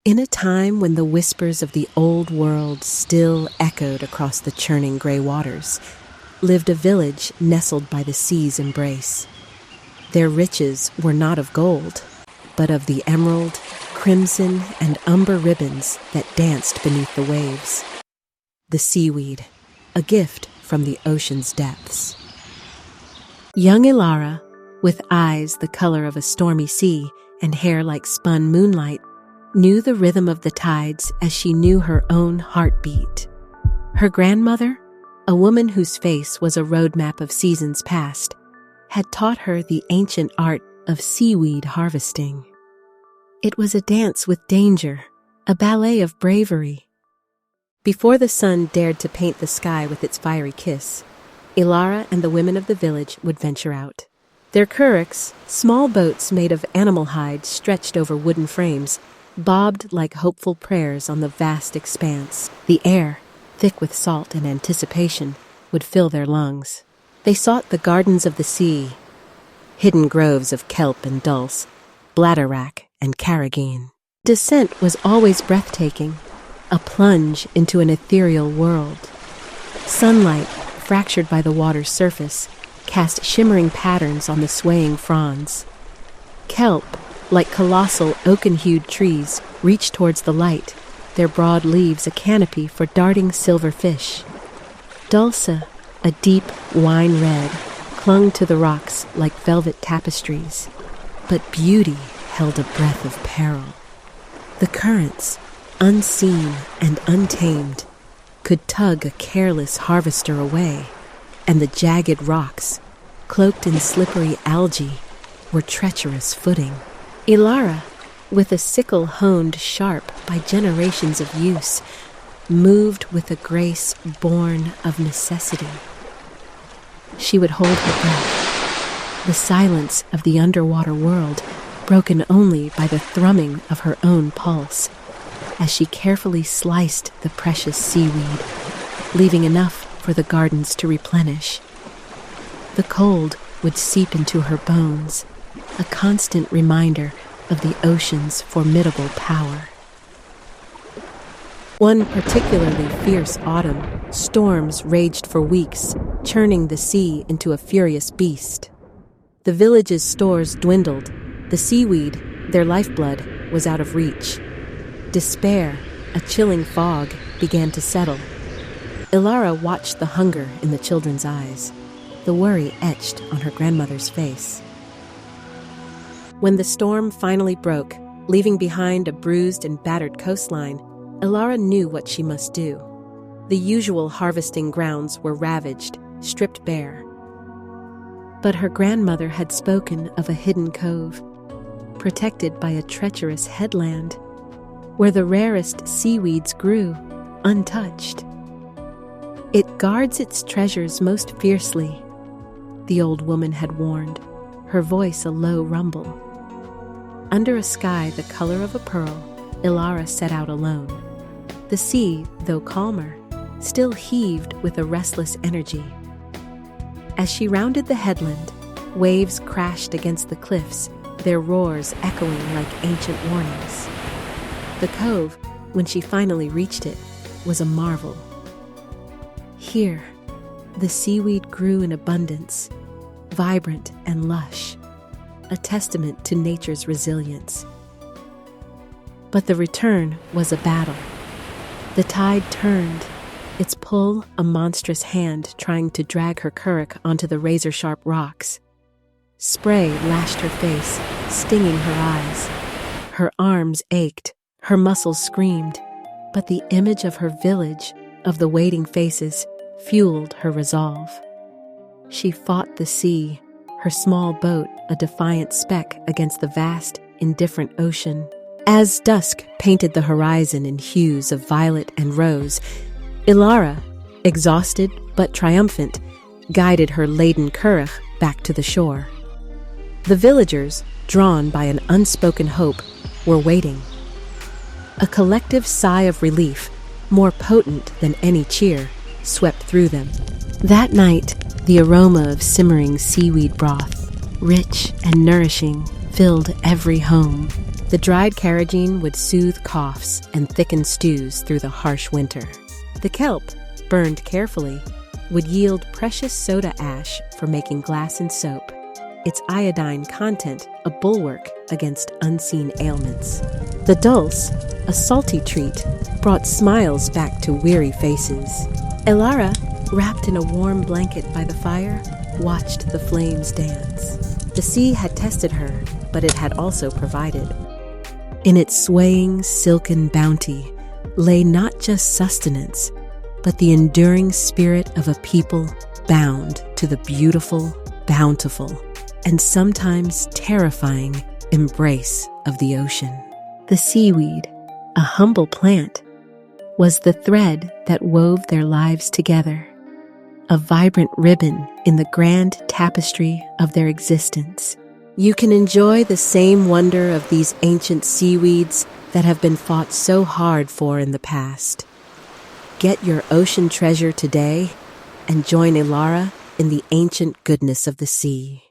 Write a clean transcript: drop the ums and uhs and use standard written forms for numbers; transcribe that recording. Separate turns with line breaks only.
In a time when the whispers of the old world still echoed across the churning gray waters, lived a village nestled by the sea's embrace. Their riches were not of gold, but of the emerald, crimson, and umber ribbons that danced beneath the waves. The seaweed, a gift from the ocean's depths. Young Alara, with eyes the color of a stormy sea and hair like spun moonlight, knew the rhythm of the tides as she knew her own heartbeat. Her grandmother, a woman whose face was a roadmap of seasons past, had taught her the ancient art of seaweed harvesting. It was a dance with danger, a ballet of bravery. Before the sun dared to paint the sky with its fiery kiss, Alara and the women of the village would venture out. Their curraghs, small boats made of animal hide stretched over wooden frames, bobbed like hopeful prayers on the vast expanse. The air, thick with salt and anticipation, would fill their lungs. They sought the gardens of the sea, hidden groves of kelp and dulse, bladderwrack and carrageen. Descent was always breathtaking, a plunge into an ethereal world. Sunlight, fractured by the water's surface, cast shimmering patterns on the swaying fronds. Kelp, like colossal oaken-hued trees, reached towards the light, their broad leaves a canopy for darting silver fish. Dulse, a deep wine red, clung to the rocks like velvet tapestries, but beauty held a breath of peril. The currents, unseen and untamed, could tug a careless harvester away, and the jagged rocks, cloaked in slippery algae, were treacherous footing. Alara, with a sickle honed sharp by generations of use, moved with a grace born of necessity. She would hold her breath, the silence of the underwater world broken only by the thrumming of her own pulse, as she carefully sliced the precious seaweed, leaving enough for the gardens to replenish. The cold would seep into her bones, a constant reminder of the ocean's formidable power. One particularly fierce autumn, storms raged for weeks, churning the sea into a furious beast. The village's stores dwindled. The seaweed, their lifeblood, was out of reach. Despair, a chilling fog, began to settle. Alara watched the hunger in the children's eyes, the worry etched on her grandmother's face. When the storm finally broke, leaving behind a bruised and battered coastline, Alara knew what she must do. The usual harvesting grounds were ravaged, stripped bare. But her grandmother had spoken of a hidden cove, protected by a treacherous headland, where the rarest seaweeds grew, untouched. It guards its treasures most fiercely, the old woman had warned, her voice a low rumble. Under a sky the color of a pearl, Alara set out alone. The sea, though calmer, still heaved with a restless energy. As she rounded the headland, waves crashed against the cliffs, their roars echoing like ancient warnings. The cove, when she finally reached it, was a marvel. Here, the seaweed grew in abundance, vibrant and lush, a testament to nature's resilience. But the return was a battle. The tide turned, its pull a monstrous hand trying to drag her curragh onto the razor-sharp rocks. Spray lashed her face, stinging her eyes. Her arms ached, her muscles screamed, but the image of her village, of the waiting faces, fueled her resolve. She fought the sea, her small boat a defiant speck against the vast, indifferent ocean. As dusk painted the horizon in hues of violet and rose, Alara, exhausted but triumphant, guided her laden curragh back to the shore. The villagers, drawn by an unspoken hope, were waiting. A collective sigh of relief, more potent than any cheer, swept through them. That night, the aroma of simmering seaweed broth, rich and nourishing, filled every home. The dried carrageen would soothe coughs and thicken stews through the harsh winter. The kelp, burned carefully, would yield precious soda ash for making glass and soap, its iodine content a bulwark against unseen ailments. The dulse, a salty treat, brought smiles back to weary faces. Alara, wrapped in a warm blanket by the fire, watched the flames dance. The sea had tested her, but it had also provided. In its swaying, silken bounty lay not just sustenance, but the enduring spirit of a people bound to the beautiful, bountiful, and sometimes terrifying embrace of the ocean. The seaweed, a humble plant, was the thread that wove their lives together, a vibrant ribbon in the grand tapestry of their existence. You can enjoy the same wonder of these ancient seaweeds that have been fought so hard for in the past. Get your ocean treasure today and join Alara in the ancient goodness of the sea.